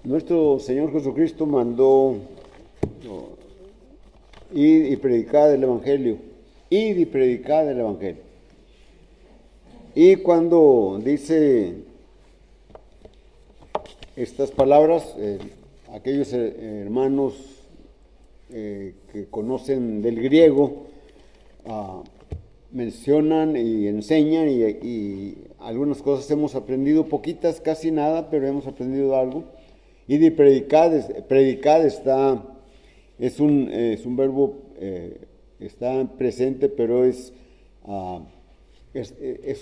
Nuestro Señor Jesucristo mandó ir y predicar el Evangelio, ir y predicar el Evangelio. Y cuando dice estas palabras, aquellos hermanos que conocen del griego mencionan y enseñan y algunas cosas hemos aprendido, poquitas, casi nada, pero hemos aprendido algo. Y de predicar es un verbo, está presente, pero es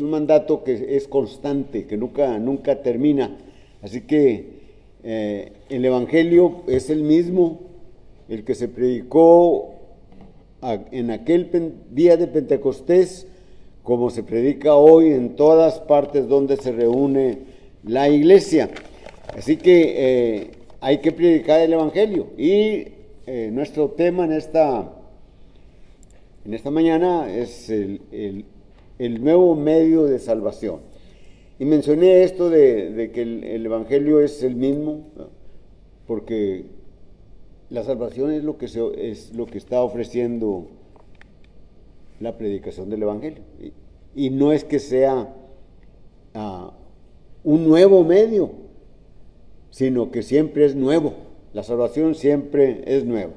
un mandato que es constante, que nunca termina. Así que el Evangelio es el mismo, el que se predicó en aquel día de Pentecostés, como se predica hoy en todas partes donde se reúne la iglesia. Así que hay que predicar el Evangelio. Y nuestro tema en esta mañana es el nuevo medio de salvación. Y mencioné esto de que el Evangelio es el mismo, ¿no? Porque la salvación es lo que está ofreciendo la predicación del Evangelio. Y no es que sea un nuevo medio, sino que siempre es nuevo. La salvación siempre es nueva.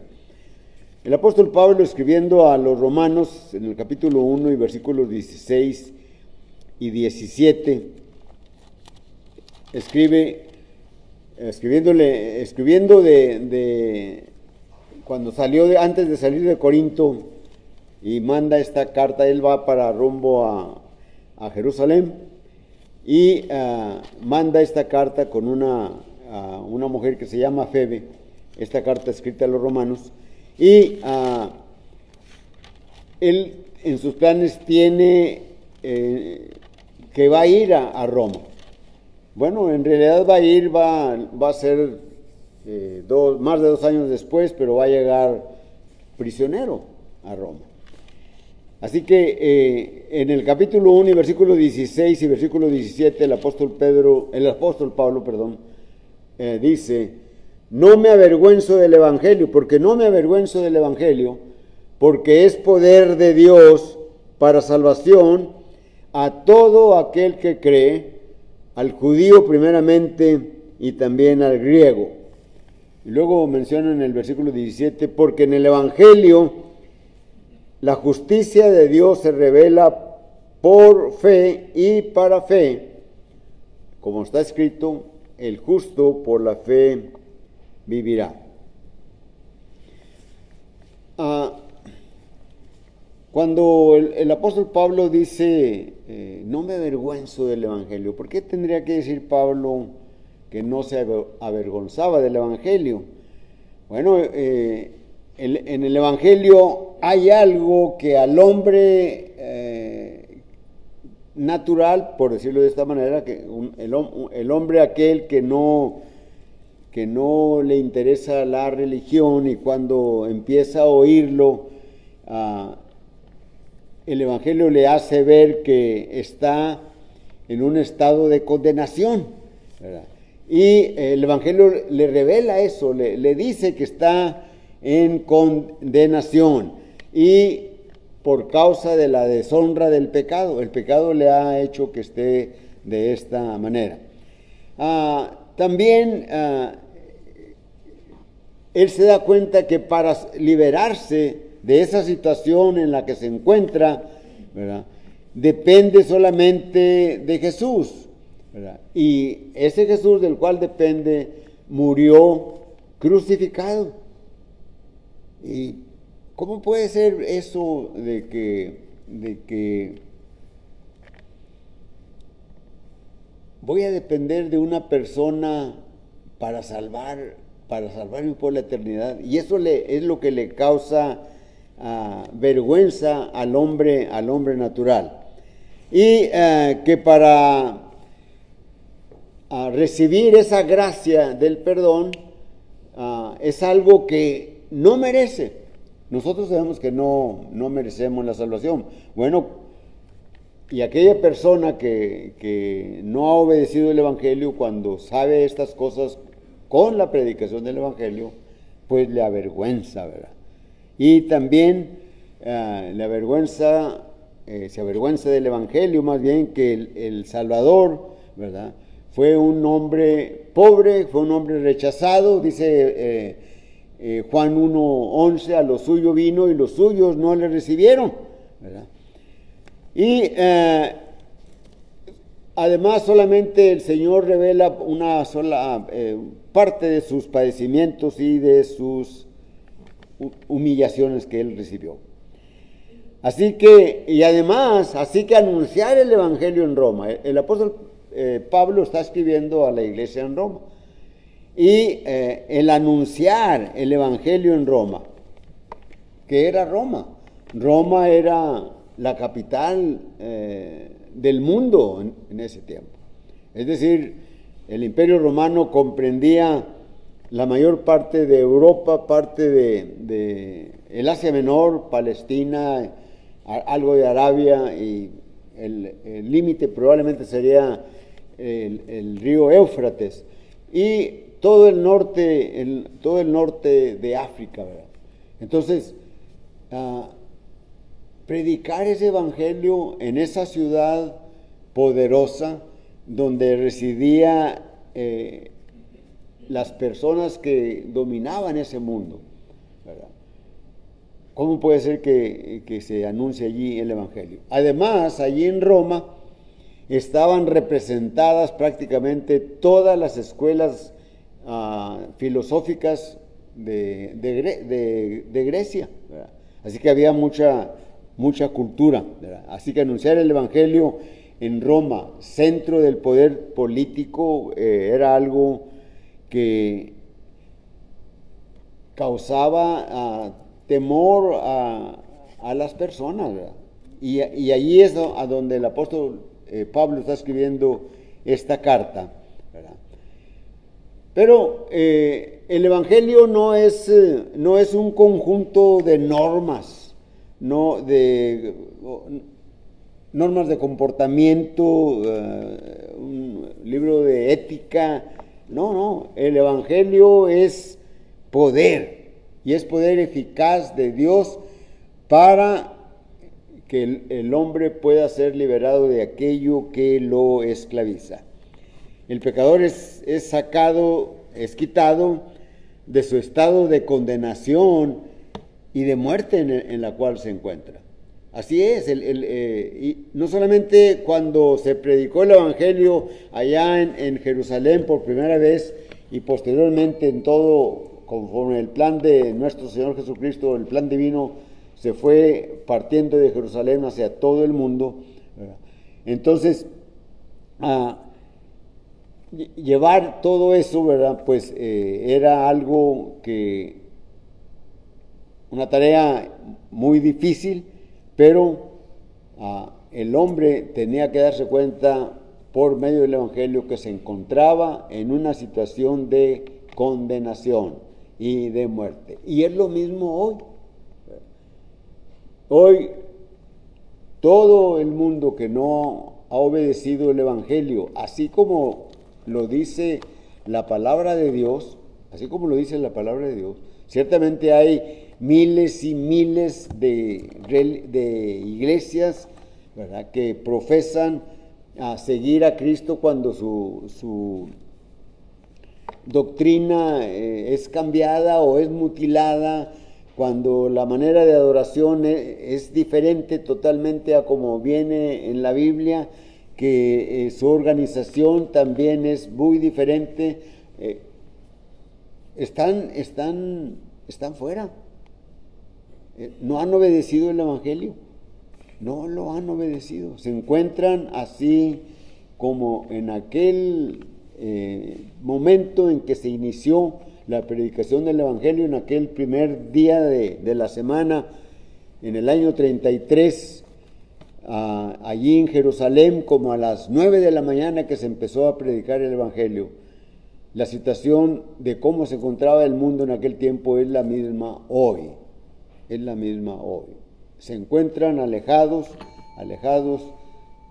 El apóstol Pablo, escribiendo a los romanos en el capítulo 1 y versículos 16 y 17, escribiendo de cuando antes de salir de Corinto, y manda esta carta. Él va para rumbo a Jerusalén y manda esta carta con una mujer que se llama Febe, esta carta escrita a los romanos, y él en sus planes tiene que va a ir a Roma. Bueno, en realidad va a ser más de 2 años después, pero va a llegar prisionero a Roma. Así que en el capítulo 1 y versículo 16 y versículo 17, el apóstol Pablo, dice: no me avergüenzo del Evangelio, porque es poder de Dios para salvación a todo aquel que cree, al judío primeramente y también al griego. Y luego menciona en el versículo 17: porque en el Evangelio la justicia de Dios se revela por fe y para fe, como está escrito: el justo por la fe vivirá. Cuando el apóstol Pablo dice no me avergüenzo del Evangelio, ¿por qué tendría que decir Pablo que no se avergonzaba del Evangelio? Bueno, en el Evangelio hay algo que al hombre natural, por decirlo de esta manera, que el hombre aquel que no le interesa la religión, y cuando empieza a oírlo, el Evangelio le hace ver que está en un estado de condenación, ¿verdad? Y el Evangelio le revela eso, le dice que está en condenación, y por causa de la deshonra del pecado. El pecado le ha hecho que esté de esta manera. También él se da cuenta que para liberarse de esa situación en la que se encuentra, ¿verdad?, depende solamente de Jesús, ¿verdad? Y ese Jesús del cual depende murió crucificado. ¿Y cómo puede ser eso de que voy a depender de una persona para salvarme por la eternidad? Y eso es lo que le causa vergüenza al hombre natural. Y que para recibir esa gracia del perdón es algo que no merece. Nosotros sabemos que no merecemos la salvación. Bueno, y aquella persona que no ha obedecido el Evangelio, cuando sabe estas cosas con la predicación del Evangelio, pues le avergüenza, ¿verdad? Y también le avergüenza, se avergüenza del Evangelio, más bien que el Salvador, ¿verdad? Fue un hombre pobre, fue un hombre rechazado, dice Juan 1:11, a lo suyo vino y los suyos no le recibieron, ¿verdad? Y además solamente el Señor revela una sola parte de sus padecimientos y de sus humillaciones que él recibió. Así que anunciar el Evangelio en Roma. El apóstol Pablo está escribiendo a la iglesia en Roma. Y el anunciar el Evangelio en Roma, que era Roma. Roma era la capital del mundo en ese tiempo. Es decir, el Imperio Romano comprendía la mayor parte de Europa, parte de el Asia Menor, Palestina, algo de Arabia, y el límite probablemente sería el río Éufrates, y todo el norte de África, ¿verdad? Entonces, predicar ese evangelio en esa ciudad poderosa donde residía las personas que dominaban ese mundo, ¿verdad? ¿Cómo puede ser que se anuncie allí el evangelio? Además, allí en Roma estaban representadas prácticamente todas las escuelas filosóficas de Grecia, ¿verdad? Así que había mucha cultura, ¿verdad? Así que anunciar el evangelio en Roma, centro del poder político, era algo que causaba temor a las personas, ¿verdad? Y allí es a donde el apóstol Pablo está escribiendo esta carta, ¿verdad? Pero el evangelio no es un conjunto de normas, normas de comportamiento, un libro de ética. No, el evangelio es poder, y es poder eficaz de Dios para que el hombre pueda ser liberado de aquello que lo esclaviza. El pecador es quitado de su estado de condenación y de muerte en la cual se encuentra. Así es, y no solamente cuando se predicó el evangelio allá en Jerusalén por primera vez, y posteriormente en todo, conforme el plan de nuestro Señor Jesucristo, el plan divino, se fue partiendo de Jerusalén hacia todo el mundo, ¿verdad? Entonces, llevar todo eso, ¿verdad? Pues era una tarea muy difícil, pero el hombre tenía que darse cuenta por medio del evangelio que se encontraba en una situación de condenación y de muerte. Y es lo mismo hoy. Hoy todo el mundo que no ha obedecido el evangelio, así como lo dice la palabra de Dios, ciertamente hay miles y miles de iglesias, ¿verdad?, que profesan a seguir a Cristo cuando su doctrina es cambiada o es mutilada, cuando la manera de adoración es diferente totalmente a como viene en la Biblia, que su organización también es muy diferente. Están fuera. No han obedecido el evangelio, no lo han obedecido. Se encuentran así como en aquel momento en que se inició la predicación del evangelio, en aquel primer día de la semana, en el año 33, allí en Jerusalén, como a las 9 de la mañana que se empezó a predicar el evangelio. La situación de cómo se encontraba el mundo en aquel tiempo es la misma hoy. Se encuentran alejados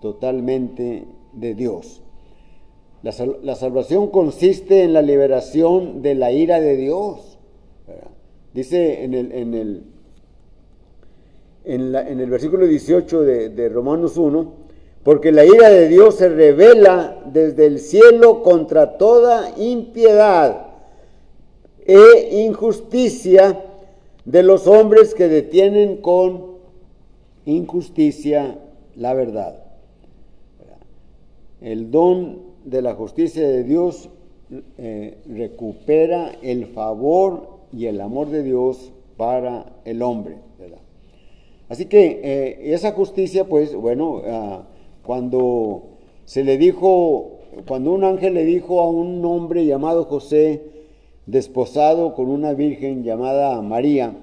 totalmente de Dios. La salvación consiste en la liberación de la ira de Dios, ¿verdad? Dice en el versículo 18 de Romanos 1, porque la ira de Dios se revela desde el cielo contra toda impiedad e injusticia de los hombres que detienen con injusticia la verdad. El don de la justicia de Dios recupera el favor y el amor de Dios para el hombre, ¿verdad? Así que esa justicia, pues, bueno, cuando un ángel le dijo a un hombre llamado José, desposado con una virgen llamada María,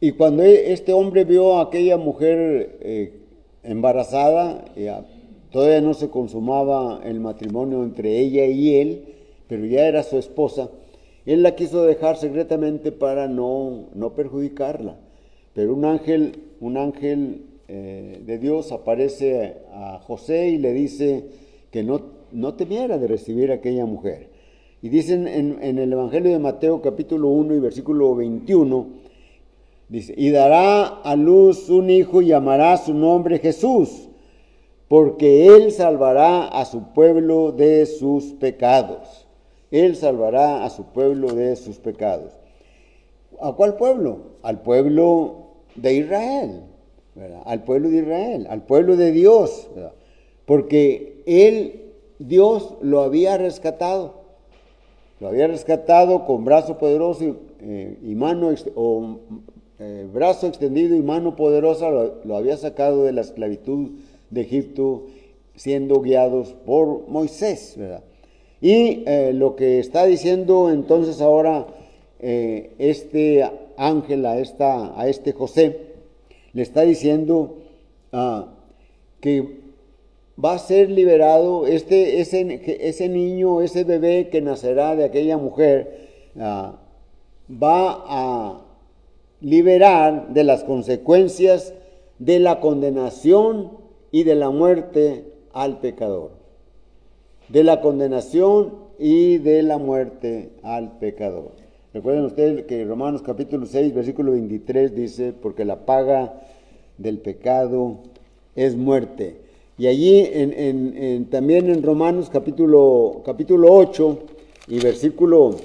y cuando este hombre vio a aquella mujer embarazada, todavía no se consumaba el matrimonio entre ella y él, pero ya era su esposa, él la quiso dejar secretamente para no perjudicarla. Pero un ángel de Dios aparece a José y le dice que no temiera de recibir a aquella mujer. Y dicen en el Evangelio de Mateo capítulo 1 y versículo 21, dice, y dará a luz un hijo y llamará su nombre Jesús, porque él salvará a su pueblo de sus pecados. Él salvará a su pueblo de sus pecados. ¿A cuál pueblo? Al pueblo de Israel, ¿verdad? Al pueblo de Israel, al pueblo de Dios, ¿verdad? Porque Dios lo había rescatado. Lo había rescatado con brazo poderoso y brazo extendido y mano poderosa. Lo había sacado de la esclavitud de Egipto, siendo guiados por Moisés, ¿verdad? Y lo que está diciendo entonces ahora este ángel a este José, le está diciendo que va a ser liberado ese niño, ese bebé que nacerá de aquella mujer, va a liberar de las consecuencias de la condenación y de la muerte al pecador. De la condenación y de la muerte al pecador. Recuerden ustedes que Romanos capítulo 6, versículo 23 dice, porque la paga del pecado es muerte. Y allí también en Romanos capítulo 8 y versículo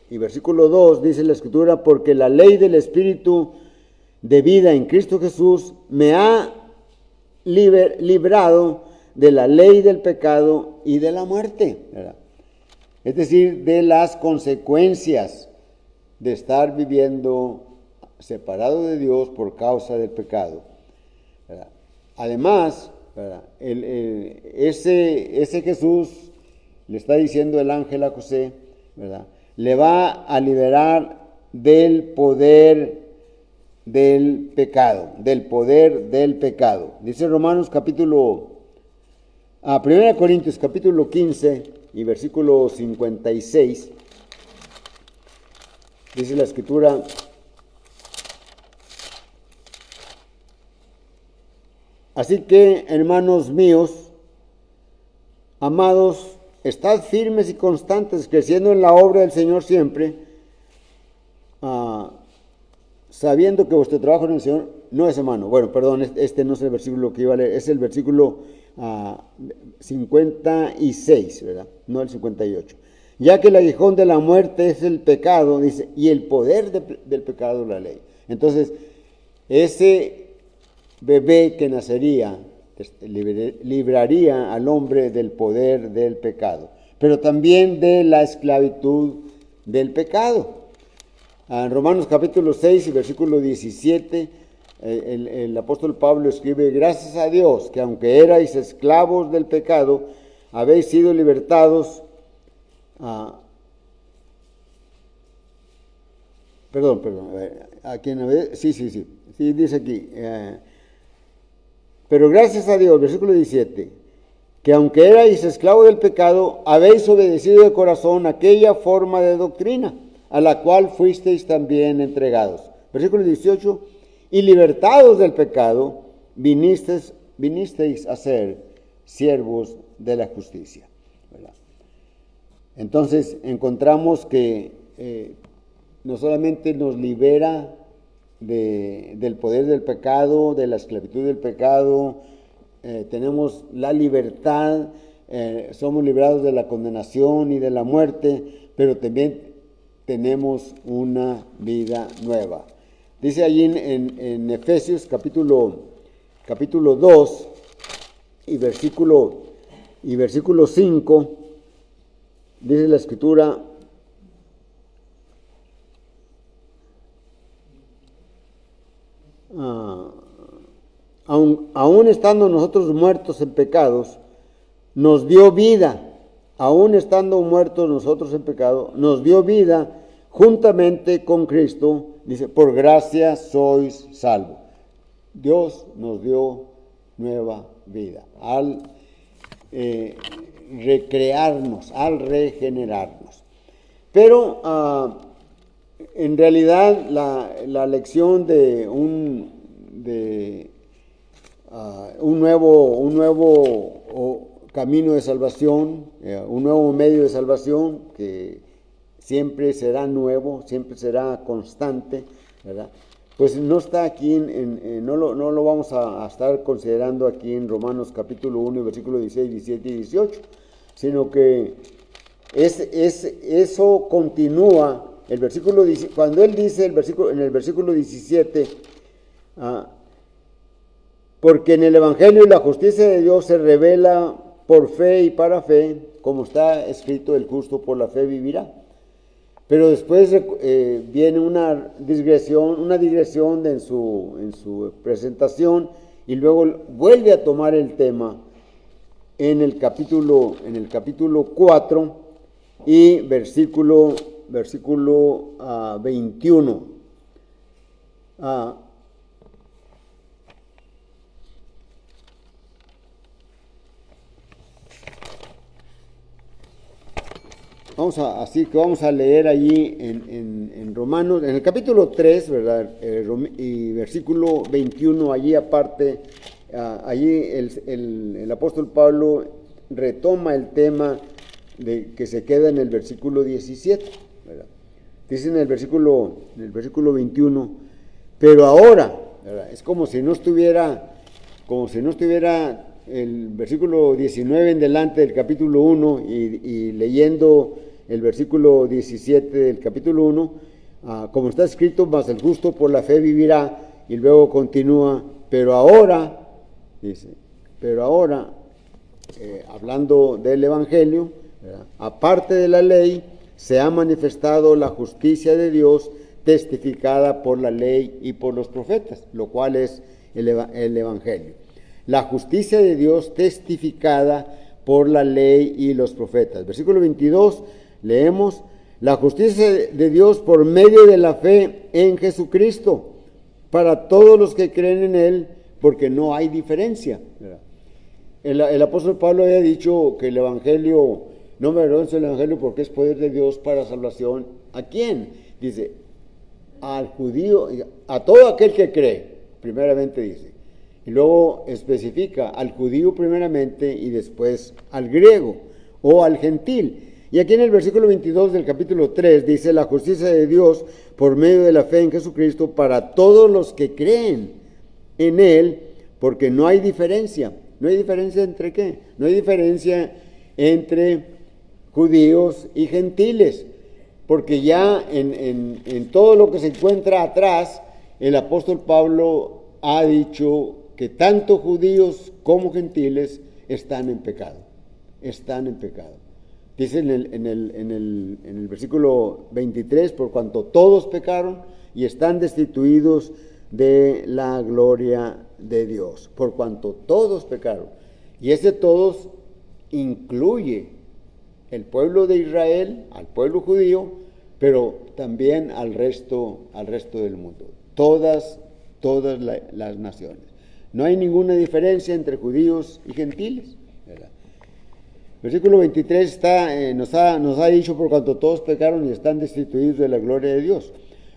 2 dice la Escritura, porque la ley del Espíritu de vida en Cristo Jesús me ha librado de la ley del pecado y de la muerte, ¿verdad? Es decir, de las consecuencias de estar viviendo separado de Dios por causa del pecado, ¿verdad? Además, ¿verdad? Ese Jesús, le está diciendo el ángel a José, ¿verdad? Le va a liberar del poder del pecado, Dice Romanos capítulo 1 Corintios capítulo 15 y versículo 56, dice la Escritura, así que, hermanos míos, amados, estad firmes y constantes, creciendo en la obra del Señor siempre, sabiendo que vuestro trabajo en el Señor no es en vano. Bueno, perdón, este no es el versículo que iba a leer, es el versículo 56, ¿verdad? No el 58. Ya que el aguijón de la muerte es el pecado, dice, y el poder del pecado la ley. Entonces, ese bebé que nacería libraría al hombre del poder del pecado, pero también de la esclavitud del pecado. En Romanos capítulo 6 y versículo 17, el apóstol Pablo escribe, gracias a Dios que aunque erais esclavos del pecado, habéis sido libertados. Perdón, sí, dice aquí, pero gracias a Dios, versículo 17, que aunque erais esclavos del pecado, habéis obedecido de corazón aquella forma de doctrina a la cual fuisteis también entregados. Versículo 18, y libertados del pecado, vinisteis a ser siervos de la justicia, ¿verdad? Entonces encontramos que no solamente nos libera del poder del pecado, de la esclavitud del pecado, tenemos la libertad, somos librados de la condenación y de la muerte, pero también tenemos una vida nueva. Dice allí en Efesios capítulo 2 y versículo 5, dice la Escritura: aún estando nosotros muertos en pecados, nos dio vida. Aún estando muertos nosotros en pecado, nos dio vida juntamente con Cristo. Dice, por gracia sois salvos. Dios nos dio nueva vida al recrearnos, al regenerarnos. Pero en realidad la lección de un nuevo camino de salvación, un nuevo medio de salvación que siempre será nuevo, siempre será constante, ¿verdad? Pues no está aquí, no lo vamos a estar considerando aquí en Romanos capítulo 1, versículos 16, 17 y 18, sino que eso continúa. El versículo, cuando él dice en el versículo 17, porque en el Evangelio la justicia de Dios se revela por fe y para fe, como está escrito, el justo por la fe vivirá. Pero después viene una digresión en su presentación, y luego vuelve a tomar el tema en el capítulo 4 y versículo 21. Así que vamos a leer allí en Romanos, en el capítulo 3, ¿verdad? Y versículo 21, allí aparte, allí el apóstol Pablo retoma el tema que se queda en el versículo 17, ¿verdad? Dice en el versículo 21, pero ahora, ¿verdad? Es como si no estuviera el versículo 19 en delante del capítulo 1 y leyendo el versículo 17 del capítulo 1, como está escrito, mas el justo por la fe vivirá, y luego continúa, pero ahora, hablando del Evangelio, ¿verdad? Aparte de la ley, se ha manifestado la justicia de Dios, testificada por la ley y por los profetas, lo cual es el Evangelio. La justicia de Dios testificada por la ley y los profetas. Versículo 22, leemos, la justicia de Dios por medio de la fe en Jesucristo, para todos los que creen en Él, porque no hay diferencia. El apóstol Pablo había dicho que el Evangelio, no me avergüenzo del Evangelio porque es poder de Dios para salvación. ¿A quién? Dice, al judío, a todo aquel que cree, primeramente dice. Y luego especifica al judío primeramente y después al griego o al gentil. Y aquí en el versículo 22 del capítulo 3 dice, la justicia de Dios por medio de la fe en Jesucristo para todos los que creen en Él, porque no hay diferencia. ¿No hay diferencia entre qué? No hay diferencia entre judíos y gentiles, porque ya en todo lo que se encuentra atrás, el apóstol Pablo ha dicho que tanto judíos como gentiles están en pecado. Dice en el versículo 23, por cuanto todos pecaron y están destituidos de la gloria de Dios, por cuanto todos pecaron. Y ese todos incluye el pueblo de Israel, al pueblo judío, pero también al resto del mundo, todas las naciones. No hay ninguna diferencia entre judíos y gentiles, ¿verdad? Versículo 23 nos ha dicho, por cuanto todos pecaron y están destituidos de la gloria de Dios.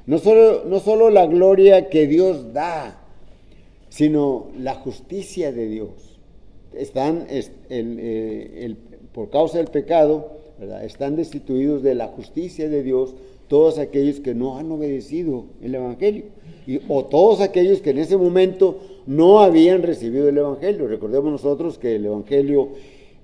No solo la gloria que Dios da, sino la justicia de Dios. por causa del pecado, ¿verdad? Están destituidos de la justicia de Dios todos aquellos que no han obedecido el Evangelio, o todos aquellos que en ese momento no habían recibido el Evangelio. Recordemos nosotros que el Evangelio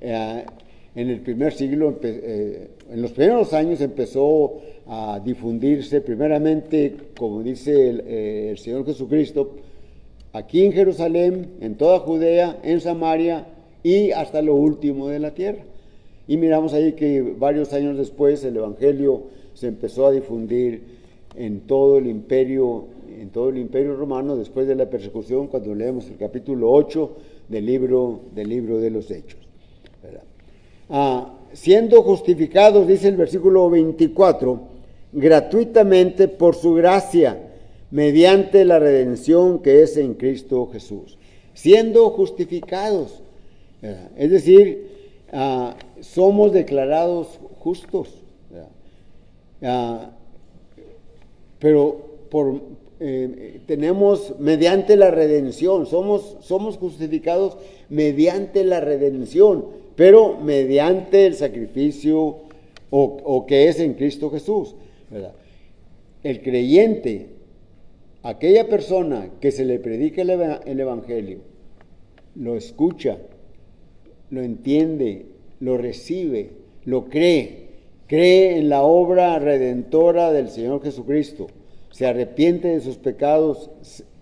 en el primer siglo, en los primeros años empezó a difundirse primeramente, como dice el Señor Jesucristo, aquí en Jerusalén, en toda Judea, en Samaria y hasta lo último de la tierra. Y miramos ahí que varios años después el Evangelio se empezó a difundir en todo el imperio romano, después de la persecución, cuando leemos el capítulo 8 del libro de los Hechos, ¿verdad? Siendo justificados, dice el versículo 24, gratuitamente por su gracia, mediante la redención que es en Cristo Jesús. Siendo justificados, ¿verdad? Es decir, somos declarados justos, pero tenemos mediante la redención, somos justificados mediante la redención, pero mediante el sacrificio o que es en Cristo Jesús, ¿verdad? El creyente, aquella persona que se le predica el Evangelio, lo escucha, lo entiende, lo recibe, lo cree en la obra redentora del Señor Jesucristo, se arrepiente de sus pecados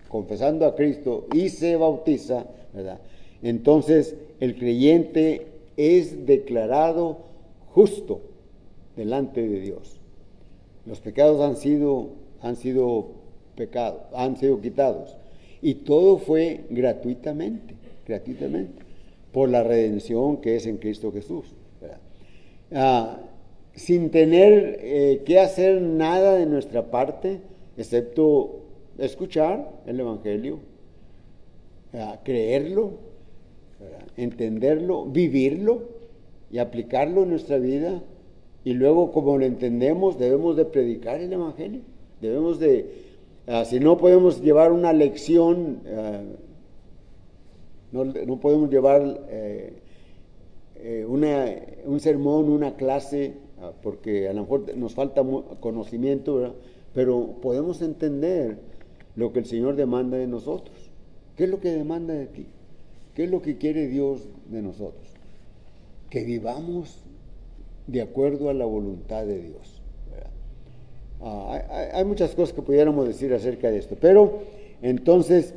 confesando a Cristo y se bautiza, ¿verdad? Entonces el creyente es declarado justo delante de Dios. Los pecados han sido quitados, y todo fue gratuitamente, por la redención que es en Cristo Jesús, ¿verdad? Sin tener que hacer nada de nuestra parte, excepto escuchar el Evangelio, creerlo, ¿verdad? Entenderlo, vivirlo y aplicarlo en nuestra vida. Y luego, como lo entendemos, debemos de predicar el Evangelio. Debemos de, si no podemos llevar una lección, no podemos llevar un sermón, una clase, porque a lo mejor nos falta conocimiento, ¿verdad? Pero podemos entender lo que el Señor demanda de nosotros. ¿Qué es lo que demanda de ti? ¿Qué es lo que quiere Dios de nosotros? Que vivamos de acuerdo a la voluntad de Dios, ¿verdad? Hay muchas cosas que pudiéramos decir acerca de esto, pero entonces,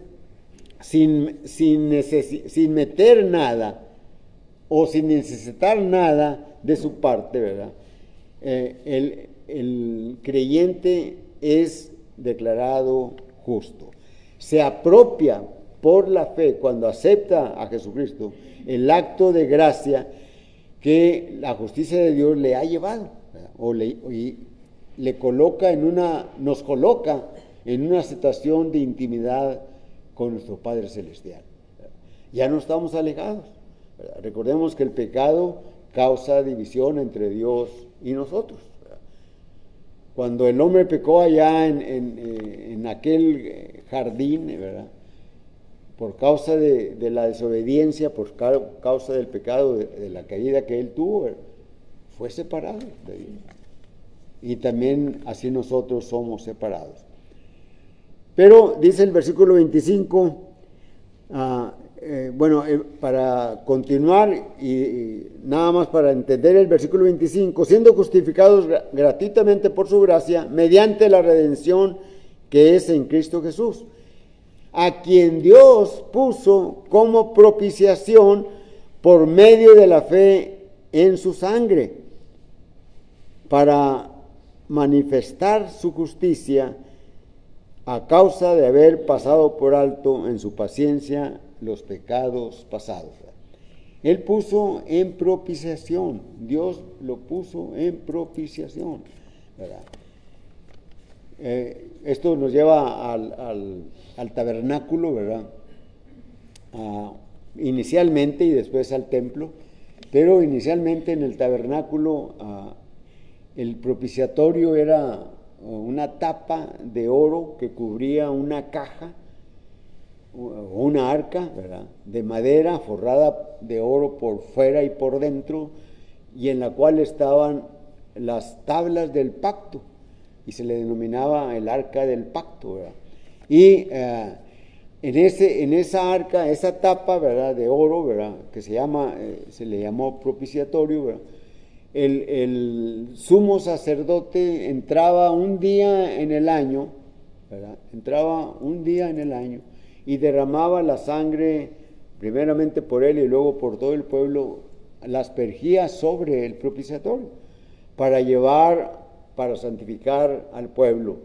sin meter nada o sin necesitar nada de su parte, ¿verdad? El creyente es declarado justo. Se apropia por la fe, cuando acepta a Jesucristo, el acto de gracia que la justicia de Dios le ha llevado, nos coloca en una situación de intimidad con nuestro Padre Celestial. Ya no estamos alejados. Recordemos que el pecado causa división entre Dios y nosotros. Cuando el hombre pecó allá en aquel jardín, ¿verdad? Por causa de la desobediencia, por causa del pecado, de la caída que él tuvo, fue separado de Dios. Y también así nosotros somos separados. Pero dice el versículo 25, para continuar y nada más para entender el versículo 25, siendo justificados gratuitamente por su gracia, mediante la redención que es en Cristo Jesús, a quien Dios puso como propiciación por medio de la fe en su sangre, para manifestar su justicia a causa de haber pasado por alto en su paciencia los pecados pasados. Él puso en propiciación, Dios lo puso en propiciación, ¿verdad? Esto nos lleva al tabernáculo, ¿verdad? Inicialmente y después al templo, pero inicialmente en el tabernáculo el propiciatorio era una tapa de oro que cubría una caja una arca, ¿verdad?, de madera forrada de oro por fuera y por dentro, y en la cual estaban las tablas del pacto, y se le denominaba el arca del pacto, ¿verdad? Y en esa arca, esa tapa, ¿verdad?, de oro, ¿verdad?, que se le llamó propiciatorio, ¿verdad?, el sumo sacerdote entraba un día en el año, ¿verdad?, entraba un día en el año y derramaba la sangre, primeramente por él y luego por todo el pueblo, la aspergía sobre el propiciatorio, para santificar al pueblo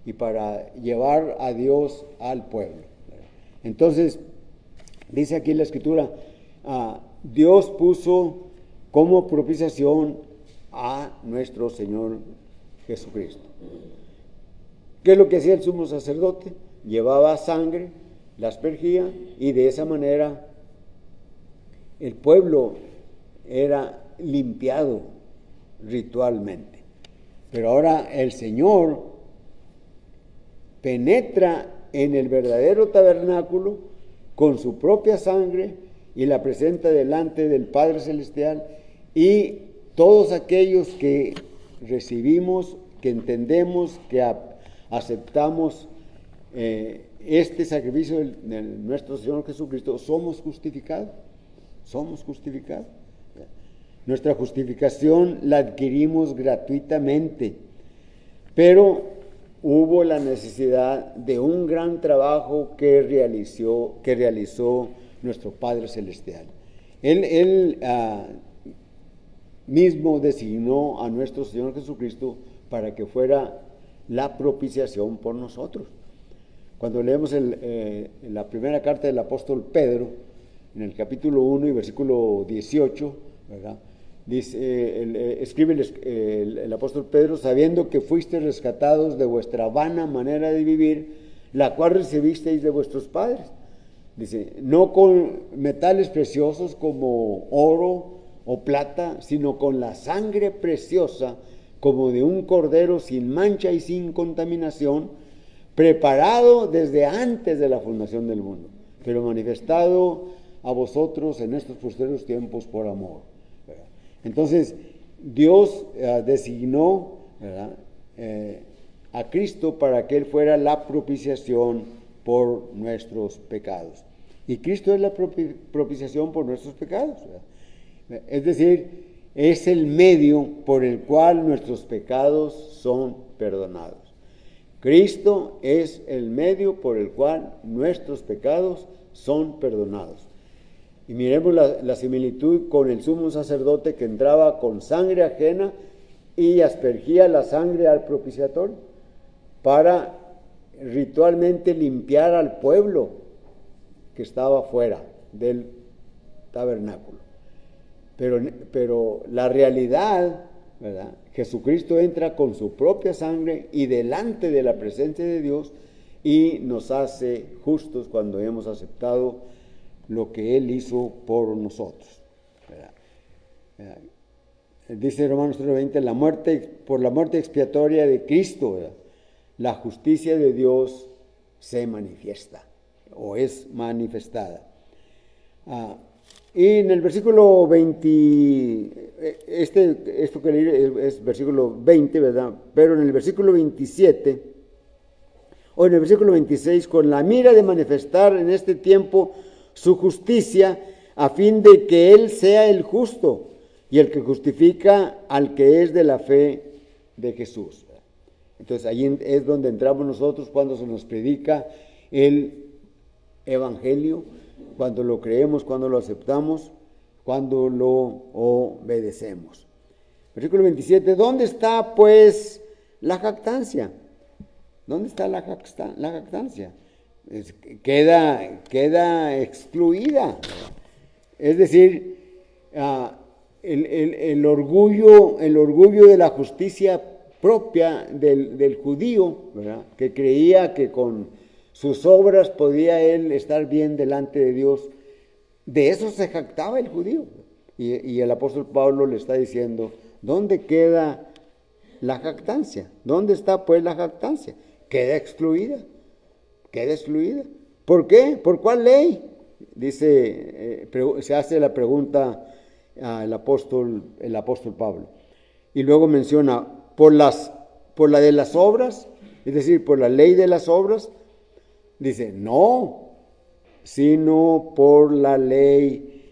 y para llevar a Dios al pueblo. Entonces, dice aquí la Escritura, Dios puso como propiciación a nuestro Señor Jesucristo. ¿Qué es lo que hacía el sumo sacerdote? Llevaba sangre, la aspergía, y de esa manera el pueblo era limpiado ritualmente. Pero ahora el Señor penetra en el verdadero tabernáculo con su propia sangre y la presenta delante del Padre Celestial, y todos aquellos que recibimos, que entendemos, que aceptamos este sacrificio de nuestro Señor Jesucristo, somos justificados. Nuestra justificación la adquirimos gratuitamente, pero hubo la necesidad de un gran trabajo que realizó nuestro Padre Celestial. Él mismo designó a nuestro Señor Jesucristo para que fuera la propiciación por nosotros. Cuando leemos la primera carta del apóstol Pedro, en el capítulo 1 y versículo 18, ¿verdad?, escribe el apóstol Pedro: sabiendo que fuisteis rescatados de vuestra vana manera de vivir, la cual recibisteis de vuestros padres. Dice, no con metales preciosos como oro o plata, sino con la sangre preciosa como de un cordero sin mancha y sin contaminación, preparado desde antes de la fundación del mundo, pero manifestado a vosotros en estos posteriores tiempos por amor. Entonces, Dios designó, ¿verdad?, a Cristo para que Él fuera la propiciación por nuestros pecados. Y Cristo es la propiciación por nuestros pecados, ¿verdad? Es decir, es el medio por el cual nuestros pecados son perdonados. Cristo es el medio por el cual nuestros pecados son perdonados. Y miremos la similitud con el sumo sacerdote que entraba con sangre ajena y aspergía la sangre al propiciatorio para ritualmente limpiar al pueblo que estaba fuera del tabernáculo. Pero la realidad, ¿verdad?, Jesucristo entra con su propia sangre y delante de la presencia de Dios, y nos hace justos cuando hemos aceptado lo que Él hizo por nosotros, ¿verdad? Dice Romanos 3:20, por la muerte expiatoria de Cristo, ¿verdad?, la justicia de Dios se manifiesta o es manifestada. Y en el versículo 20, esto que leí es versículo 20, ¿verdad? Pero en el versículo 27, o en el versículo 26, con la mira de manifestar en este tiempo su justicia, a fin de que Él sea el justo y el que justifica al que es de la fe de Jesús. Entonces ahí es donde entramos nosotros cuando se nos predica el Evangelio, cuando lo creemos, cuando lo aceptamos, cuando lo obedecemos. Versículo 27, ¿dónde está pues la jactancia? ¿Dónde está la jactancia? Queda excluida. Es decir, el orgullo de la justicia propia del judío, ¿verdad?, que creía que con sus obras podía él estar bien delante de Dios. De eso se jactaba el judío. Y el apóstol Pablo le está diciendo, ¿dónde queda la jactancia? ¿Dónde está pues la jactancia? Queda excluida. ¿Por qué? ¿Por cuál ley? Dice, se hace la pregunta el apóstol Pablo. Y luego menciona, por la de las obras, es decir, por la ley de las obras. Dice, no, sino por la ley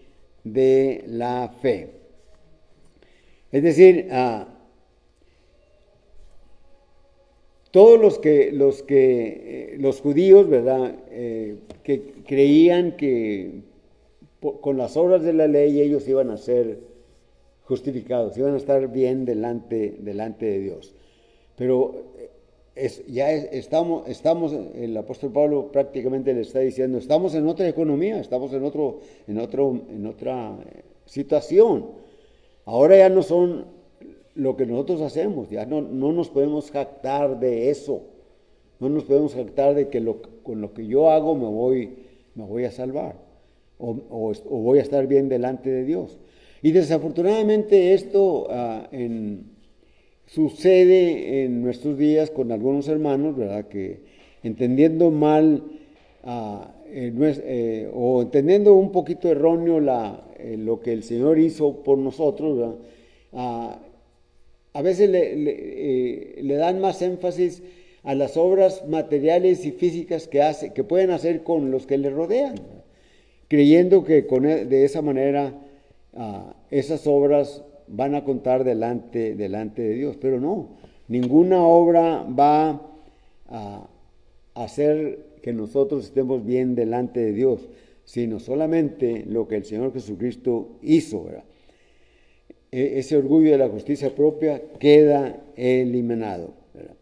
de la fe. Es decir, todos los judíos, ¿verdad? Que creían que con las obras de la ley ellos iban a ser justificados, iban a estar bien delante de Dios. Pero estamos, el apóstol Pablo prácticamente le está diciendo, estamos en otra economía, estamos en otra situación. Ahora ya no son lo que nosotros hacemos, ya no nos podemos jactar de eso, no nos podemos jactar de que con lo que yo hago me voy a salvar o voy a estar bien delante de Dios. Y desafortunadamente esto sucede en nuestros días con algunos hermanos, ¿verdad? Que entendiendo mal o entendiendo un poquito erróneo lo que el Señor hizo por nosotros, ¿verdad? A veces le dan más énfasis a las obras materiales y físicas que pueden hacer con los que le rodean, ¿verdad? Creyendo que de esa manera esas obras van a contar delante de Dios, pero no, ninguna obra va a hacer que nosotros estemos bien delante de Dios, sino solamente lo que el Señor Jesucristo hizo, ¿verdad? Ese orgullo de la justicia propia queda eliminado, ¿verdad?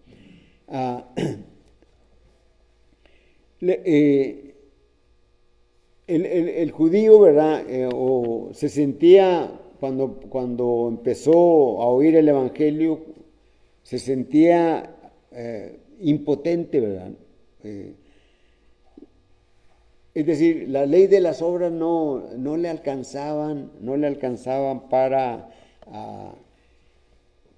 El judío, ¿verdad? Se sentía, cuando empezó a oír el Evangelio, se sentía impotente, ¿verdad? Es decir, la ley de las obras no le alcanzaban para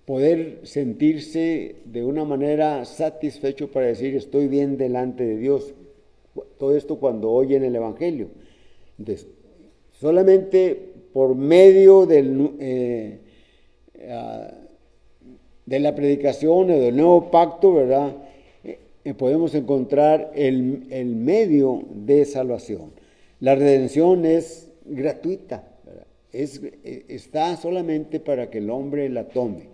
poder sentirse de una manera satisfecho para decir, estoy bien delante de Dios. Todo esto cuando oyen el Evangelio. Entonces, solamente por medio de la predicación o del nuevo pacto, ¿verdad? Podemos encontrar el medio de salvación. La redención es gratuita, ¿verdad? Está solamente para que el hombre la tome.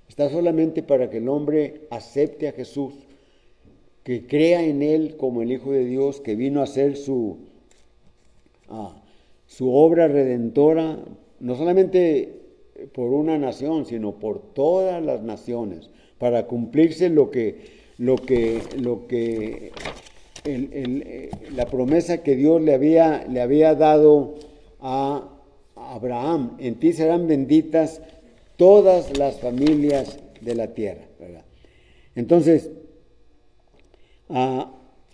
Está solamente para que el hombre acepte a Jesús, que crea en Él como el Hijo de Dios, que vino a hacer su obra redentora, no solamente por una nación, sino por todas las naciones, para cumplirse la promesa que Dios le había dado a Abraham. En ti serán benditas todas las familias de la tierra, ¿verdad? Entonces,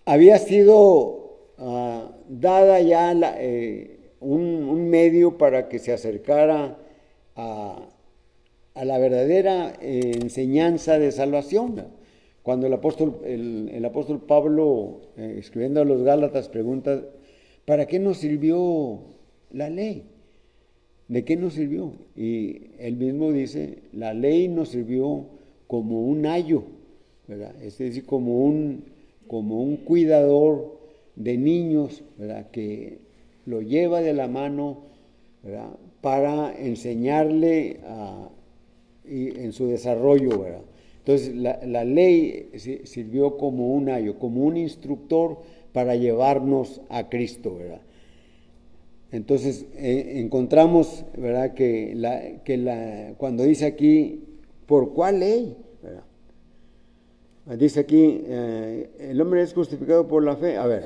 había sido dada ya un medio para que se acercara a la verdadera enseñanza de salvación, ¿verdad? Cuando el apóstol Pablo, escribiendo a los Gálatas, pregunta, ¿para qué nos sirvió la ley? ¿De qué nos sirvió? Y él mismo dice, la ley nos sirvió como un ayo, ¿verdad? Es decir, como un cuidador de niños, ¿verdad? Que lo lleva de la mano, ¿verdad? Para enseñarle en su desarrollo, ¿verdad? Entonces la ley sirvió como un ayo, como un instructor para llevarnos a Cristo, ¿verdad? Entonces encontramos, ¿verdad? Cuando dice aquí, ¿por cuál ley? ¿Verdad? Dice aquí, el hombre es justificado por la fe. A ver.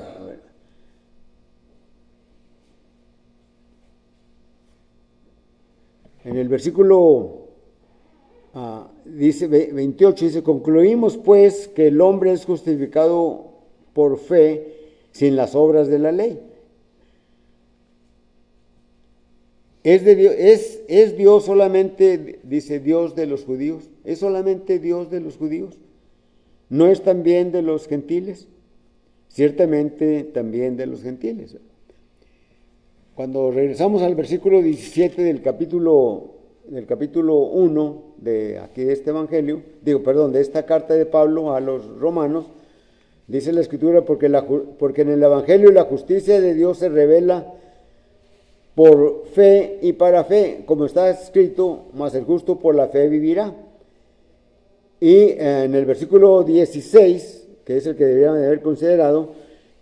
En el versículo dice 28, dice, concluimos pues que el hombre es justificado por fe sin las obras de la ley. ¿Es Dios solamente, dice, Dios de los judíos? ¿Es solamente Dios de los judíos? ¿No es también de los gentiles? ciertamente también de los gentiles. Cuando regresamos al versículo 17 del capítulo 1 de aquí de este evangelio, de esta carta de Pablo a los romanos, dice la escritura, porque en el evangelio la justicia de Dios se revela por fe y para fe, como está escrito, mas el justo por la fe vivirá. Y en el versículo 16, que es el que deberían de haber considerado,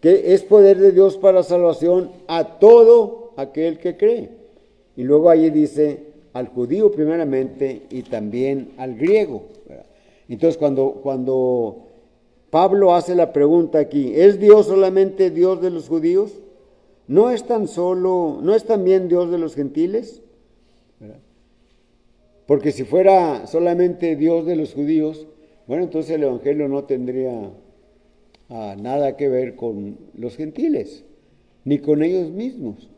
que es poder de Dios para salvación a todo aquel que cree. Y luego allí dice, al judío primeramente y también al griego. Entonces cuando Pablo hace la pregunta aquí, ¿es Dios solamente Dios de los judíos? ¿No es también Dios de los gentiles? Porque si fuera solamente Dios de los judíos, bueno, entonces el evangelio no tendría nada que ver con los gentiles, ni con ellos mismos,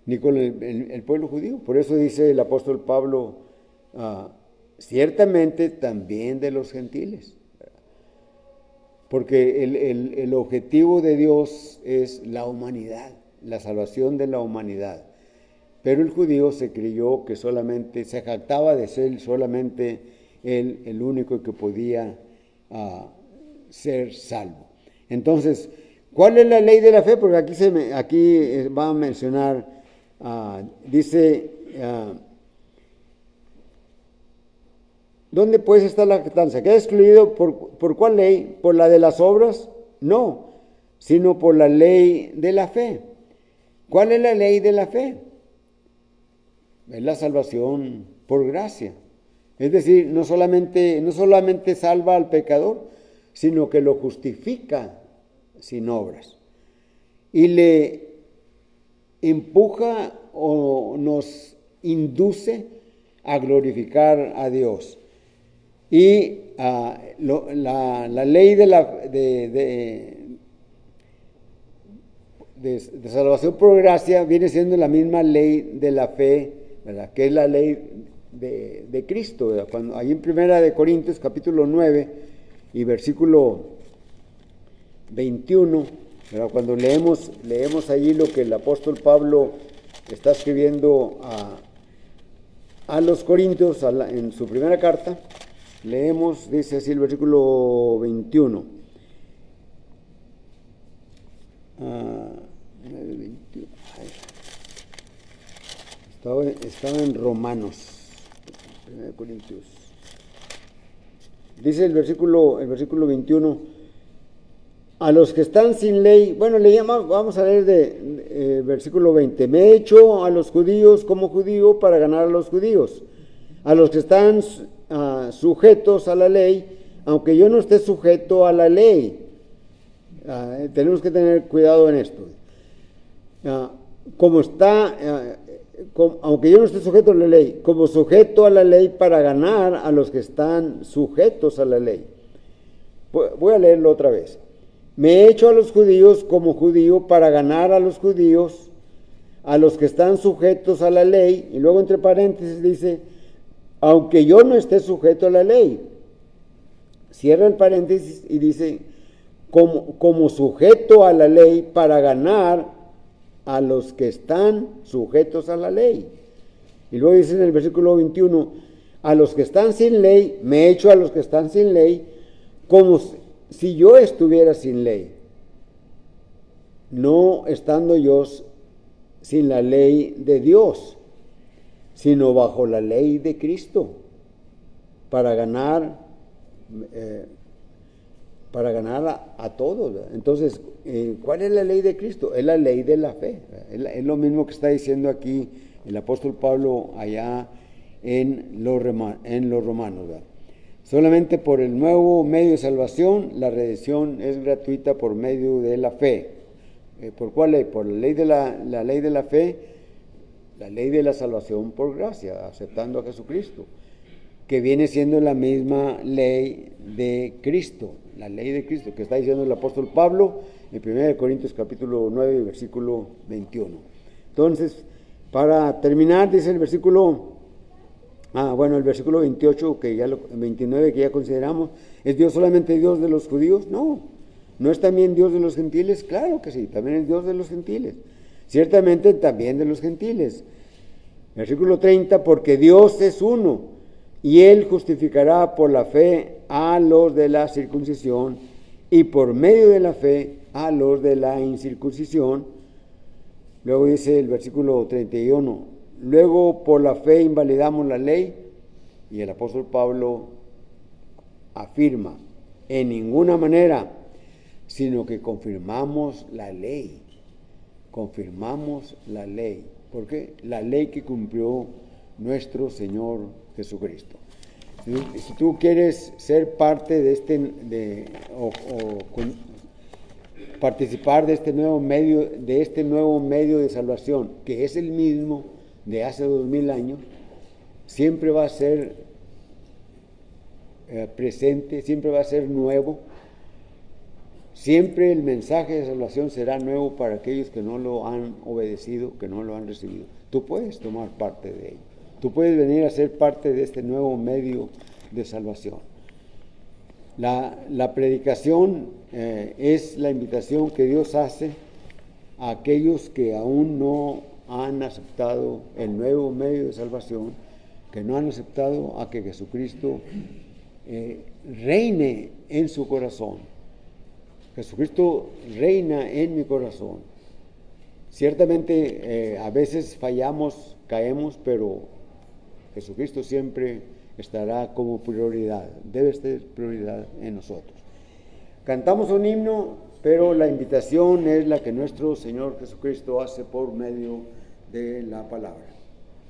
ni con el pueblo judío. Por eso dice el apóstol Pablo, ciertamente también de los gentiles. Porque el objetivo de Dios es la humanidad, la salvación de la humanidad. Pero el judío se creyó que se jactaba de ser solamente él el único que podía ser salvo. Entonces, ¿cuál es la ley de la fe? Porque aquí va a mencionar, dice, ¿dónde pues está la jactancia? ¿Queda excluido por cuál ley? ¿Por la de las obras? No, sino por la ley de la fe. ¿Cuál es la ley de la fe? Es la salvación por gracia. Es decir, no solamente salva al pecador, sino que lo justifica sin obras. Y le empuja o nos induce a glorificar a Dios. Y la ley de salvación por gracia viene siendo la misma ley de la fe, ¿verdad? Que es la ley de Cristo, ¿verdad? Cuando ahí en 1 Corintios capítulo 9 y versículo 21, ¿verdad? Cuando leemos allí lo que el apóstol Pablo está escribiendo a los Corintios en su primera carta, leemos, dice así el versículo 21. Estaba en Romanos, 1 Corintios. Dice el versículo 21, a los que están sin ley, bueno, vamos a leer versículo 20, me he hecho a los judíos como judío para ganar a los judíos, a los que están sujetos a la ley, aunque yo no esté sujeto a la ley. Tenemos que tener cuidado en esto. Aunque yo no esté sujeto a la ley, como sujeto a la ley para ganar a los que están sujetos a la ley. Voy a leerlo otra vez. Me he hecho a los judíos como judío para ganar a los judíos, a los que están sujetos a la ley, y luego entre paréntesis dice, aunque yo no esté sujeto a la ley. Cierra el paréntesis y dice, como sujeto a la ley para ganar a los que están sujetos a la ley. Y luego dice en el versículo 21, a los que están sin ley, me he hecho a los que están sin ley, como si yo estuviera sin ley, no estando yo sin la ley de Dios, sino bajo la ley de Cristo, para ganar a todos. Entonces, ¿cuál es la ley de Cristo? Es la ley de la fe. Es lo mismo que está diciendo aquí el apóstol Pablo allá en los Romanos, ¿verdad? Solamente por el nuevo medio de salvación, la redención es gratuita por medio de la fe. ¿Por cuál ley? Por la ley de la ley de la fe, la ley de la salvación por gracia, aceptando a Jesucristo, que viene siendo la misma ley de Cristo, la ley de Cristo, que está diciendo el apóstol Pablo en 1 Corintios capítulo 9, versículo 21. Entonces, para terminar, dice el versículo, el versículo 28, 29 que ya consideramos, ¿es Dios solamente Dios de los judíos? No, ¿No es también Dios de los gentiles? Claro que sí, también es Dios de los gentiles. Ciertamente también de los gentiles. Versículo 30, porque Dios es uno, y Él justificará por la fe a los de la circuncisión, y por medio de la fe a los de la incircuncisión. Luego dice el versículo 31, luego por la fe invalidamos la ley, y el apóstol Pablo afirma, en ninguna manera, sino que confirmamos la ley. Confirmamos la ley. ¿Por qué? La ley que cumplió nuestro Señor Jesucristo. Si tú quieres ser parte de participar de este nuevo medio de salvación, que es el mismo de hace 2000 años, siempre va a ser presente, siempre va a ser nuevo. Siempre el mensaje de salvación será nuevo para aquellos que no lo han obedecido, que no lo han recibido. Tú puedes tomar parte de ello. Tú puedes venir a ser parte de este nuevo medio de salvación. La predicación es la invitación que Dios hace a aquellos que aún no han aceptado el nuevo medio de salvación, que no han aceptado a que Jesucristo reine en su corazón. Jesucristo reina en mi corazón. Ciertamente a veces fallamos, caemos, pero Jesucristo siempre estará como prioridad, debe ser prioridad en nosotros. Cantamos un himno, pero la invitación es la que nuestro Señor Jesucristo hace por medio de la palabra.